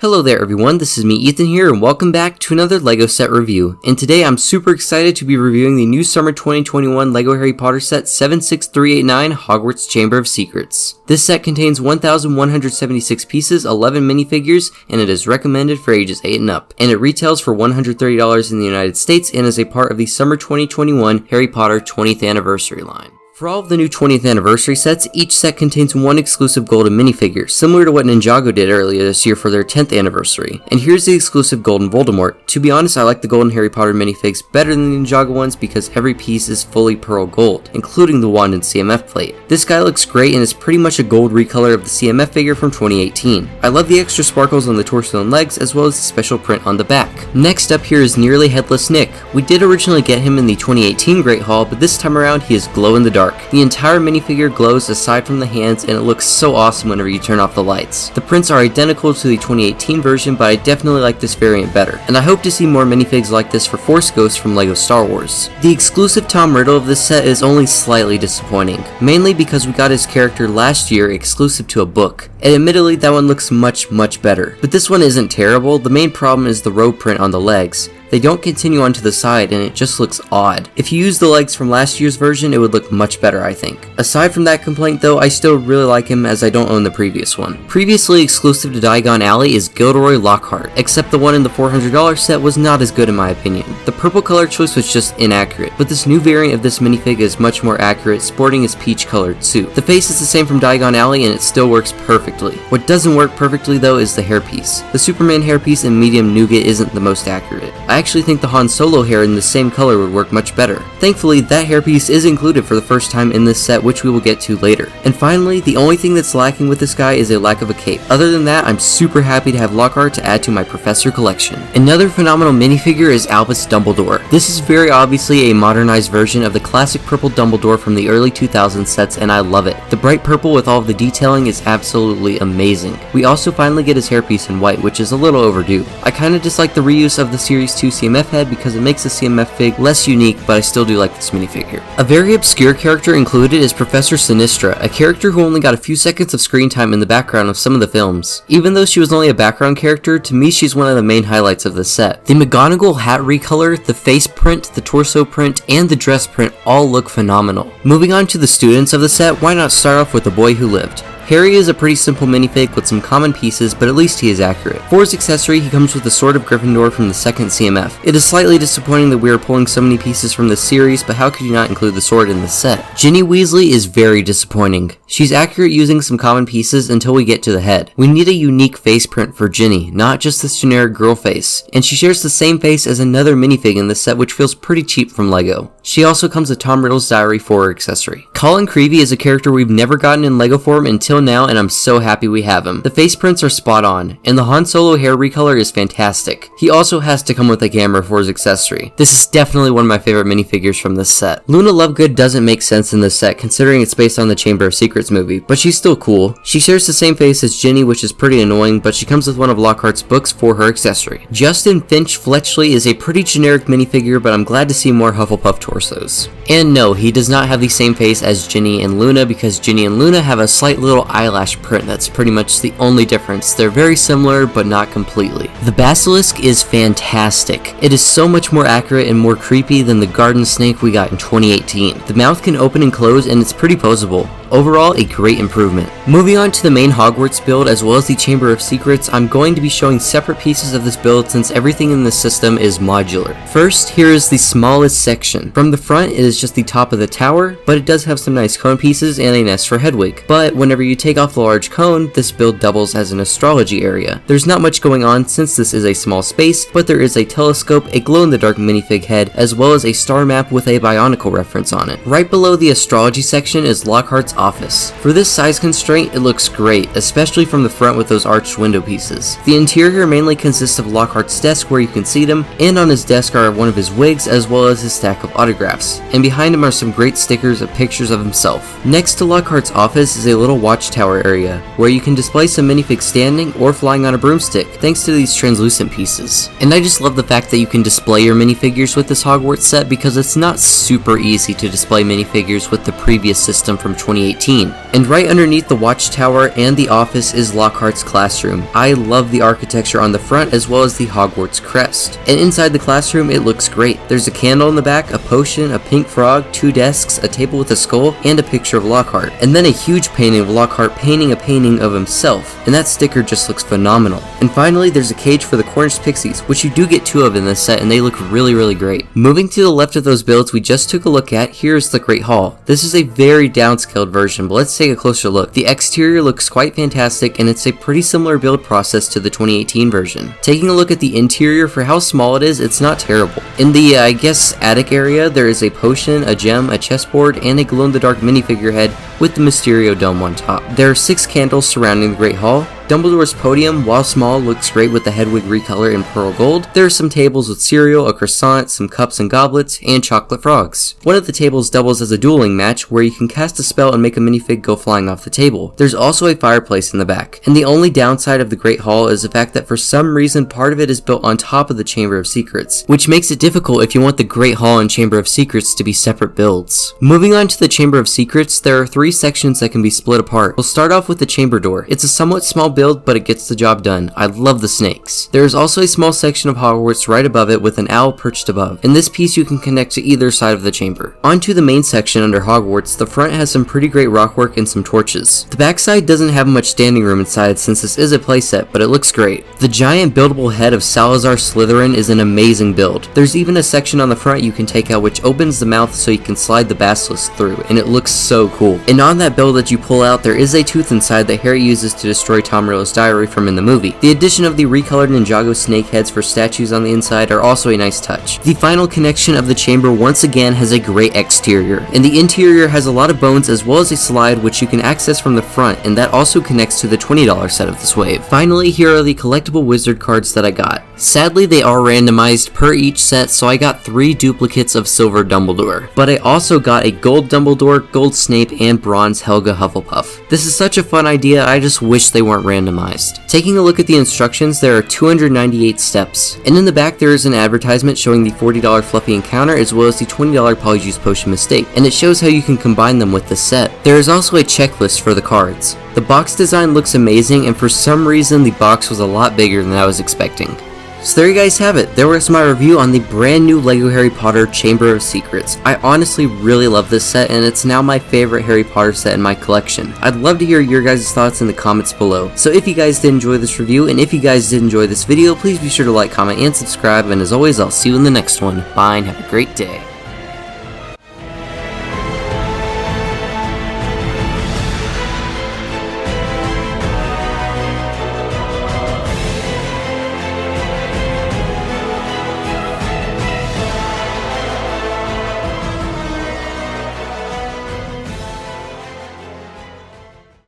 Hello there everyone, this is me Ethan here and welcome back to another LEGO set review. And today I'm super excited to be reviewing the new summer 2021 LEGO Harry Potter set 76389 Hogwarts Chamber of Secrets. This set contains 1,176 pieces, 11 minifigures, and it is recommended for ages 8 and up. And it retails for $130 in the United States and is a part of the summer 2021 Harry Potter 20th anniversary line. For all of the new 20th anniversary sets, each set contains one exclusive golden minifigure, similar to what Ninjago did earlier this year for their 10th anniversary. And here's the exclusive golden Voldemort. To be honest, I like the golden Harry Potter minifigs better than the Ninjago ones because every piece is fully pearl gold, including the wand and CMF plate. This guy looks great and is pretty much a gold recolor of the CMF figure from 2018. I love the extra sparkles on the torso and legs, as well as the special print on the back. Next up here is Nearly Headless Nick. We did originally get him in the 2018 Great Hall, but this time around he is glow in the dark. The entire minifigure glows aside from the hands and it looks so awesome whenever you turn off the lights. The prints are identical to the 2018 version, but I definitely like this variant better, and I hope to see more minifigs like this for Force Ghosts from LEGO Star Wars. The exclusive Tom Riddle of this set is only slightly disappointing, mainly because we got his character last year exclusive to a book, and admittedly that one looks much better. But this one isn't terrible. The main problem is the robe print on the legs. They don't continue onto the side and it just looks odd. If you use the legs from last year's version, it would look much better, I think. Aside from that complaint though, I still really like him as I don't own the previous one. Previously exclusive to Diagon Alley is Gilderoy Lockhart, except the one in the $400 set was not as good in my opinion. The purple color choice was just inaccurate, but this new variant of this minifig is much more accurate, sporting his peach colored suit. The face is the same from Diagon Alley and it still works perfectly. What doesn't work perfectly though is the hairpiece. The Superman hairpiece in medium nougat isn't the most accurate. I actually think the Han Solo hair in the same color would work much better. Thankfully, that hairpiece is included for the first time in this set, which we will get to later. And finally, the only thing that's lacking with this guy is a lack of a cape. Other than that, I'm super happy to have Lockhart to add to my Professor collection. Another phenomenal minifigure is Albus Dumbledore. This is very obviously a modernized version of the classic purple Dumbledore from the early 2000s sets, and I love it. The bright purple with all of the detailing is absolutely amazing. We also finally get his hairpiece in white, which is a little overdue. I kinda dislike the reuse of the Series 2 CMF head because it makes the CMF fig less unique, but I still do like this minifigure. A very obscure character included is Professor Sinistra, a character who only got a few seconds of screen time in the background of some of the films. Even though she was only a background character, to me she's one of the main highlights of the set. The McGonagall hat recolor, the face print, the torso print, and the dress print all look phenomenal. Moving on to the students of the set, why not start off with The Boy Who Lived? Harry is a pretty simple minifig with some common pieces, but at least he is accurate. For his accessory, he comes with the Sword of Gryffindor from the second CMF. It is slightly disappointing that we are pulling so many pieces from this series, but how could you not include the sword in this set? Ginny Weasley is very disappointing. She's accurate using some common pieces until we get to the head. We need a unique face print for Ginny, not just this generic girl face. And she shares the same face as another minifig in this set, which feels pretty cheap from LEGO. She also comes with Tom Riddle's diary for her accessory. Colin Creevey is a character we've never gotten in LEGO form until now, and I'm so happy we have him. The face prints are spot on, and the Han Solo hair recolor is fantastic. He also has to come with a camera for his accessory. This is definitely one of my favorite minifigures from this set. Luna Lovegood doesn't make sense in this set considering it's based on the Chamber of Secrets movie, but she's still cool. She shares the same face as Ginny, which is pretty annoying, but she comes with one of Lockhart's books for her accessory. Justin Finch-Fletchley is a pretty generic minifigure, but I'm glad to see more Hufflepuff torsos. And no, he does not have the same face as Ginny and Luna because Ginny and Luna have a slight little eyelash print. That's pretty much the only difference. They're very similar, but not completely. The Basilisk is fantastic. It is so much more accurate and more creepy than the garden snake we got in 2018. The mouth can open and close and it's pretty poseable. Overall, a great improvement. Moving on to the main Hogwarts build as well as the Chamber of Secrets, I'm going to be showing separate pieces of this build since everything in this system is modular. First, here is the smallest section. From the front, it is just the top of the tower, but it does have some nice cone pieces and a nest for Hedwig. But whenever you take off the large cone, this build doubles as an astrology area. There's not much going on since this is a small space, but there is a telescope, a glow-in-the-dark minifig head, as well as a star map with a Bionicle reference on it. Right below the astrology section is Lockhart's office. For this size constraint, it looks great, especially from the front with those arched window pieces. The interior mainly consists of Lockhart's desk where you can see them, and on his desk are one of his wigs as well as his stack of autographs. And behind him are some great stickers of pictures of himself. Next to Lockhart's office is a little Watchtower area, where you can display some minifigs standing or flying on a broomstick, thanks to these translucent pieces. And I just love the fact that you can display your minifigures with this Hogwarts set because it's not super easy to display minifigures with the previous system from 2018. 2018. And right underneath the Watchtower and the office is Lockhart's classroom. I love the architecture on the front as well as the Hogwarts crest. And inside the classroom it looks great. There's a candle in the back, a potion, a pink frog, 2 desks, a table with a skull, and a picture of Lockhart. And then a huge painting of Lockhart painting a painting of himself. And that sticker just looks phenomenal. And finally there's a cage for the Cornish pixies, which you do get 2 of in this set and they look really great. Moving to the left of those builds we just took a look at, here's the Great Hall. This is a very downscaled version, but let's take a closer look. The exterior looks quite fantastic and it's a pretty similar build process to the 2018 version. Taking a look at the interior, for how small it is, it's not terrible. In the, I guess, attic area, there is a potion, a gem, a chessboard, and a glow-in-the-dark minifigure head with the Mysterio dome on top. There are 6 candles surrounding the Great Hall. Dumbledore's podium, while small, looks great with the Hedwig recolor in pearl gold. There are some tables with cereal, a croissant, some cups and goblets, and chocolate frogs. One of the tables doubles as a dueling match where you can cast a spell and make a minifig go flying off the table. There's also a fireplace in the back. And the only downside of the Great Hall is the fact that for some reason part of it is built on top of the Chamber of Secrets, which makes it difficult if you want the Great Hall and Chamber of Secrets to be separate builds. Moving on to the Chamber of Secrets, there are 3 sections that can be split apart. We'll start off with the chamber door. It's a somewhat small build, but it gets the job done. I love the snakes. There is also a small section of Hogwarts right above it with an owl perched above. In this piece you can connect to either side of the chamber. Onto the main section under Hogwarts, the front has some pretty great rockwork and some torches. The backside doesn't have much standing room inside since this is a playset, but it looks great. The giant buildable head of Salazar Slytherin is an amazing build. There's even a section on the front you can take out which opens the mouth so you can slide the Basilisk through, and it looks so cool. And on that build that you pull out, there is a tooth inside that Harry uses to destroy Tom Riddle's diary from in the movie. The addition of the recolored Ninjago snake heads for statues on the inside are also a nice touch. The final connection of the chamber once again has a great exterior, and the interior has a lot of bones as well as a slide which you can access from the front, and that also connects to the $20 set of this wave. Finally, here are the collectible wizard cards that I got. Sadly, they are randomized per each set, so I got 3 duplicates of Silver Dumbledore. But I also got a Gold Dumbledore, Gold Snape, and Bronze Helga Hufflepuff. This is such a fun idea, I just wish they weren't randomized. Taking a look at the instructions, there are 298 steps. And in the back there is an advertisement showing the $40 Fluffy Encounter as well as the $20 Polyjuice Potion Mistake, and it shows how you can combine them with the set. There is also a checklist for the cards. The box design looks amazing, and for some reason the box was a lot bigger than I was expecting. So there you guys have it. There was my review on the brand new LEGO Harry Potter Chamber of Secrets. I honestly really love this set and it's now my favorite Harry Potter set in my collection. I'd love to hear your guys' thoughts in the comments below. So if you guys did enjoy this review and if you guys did enjoy this video, please be sure to like, comment, and subscribe, and as always I'll see you in the next one. Bye and have a great day.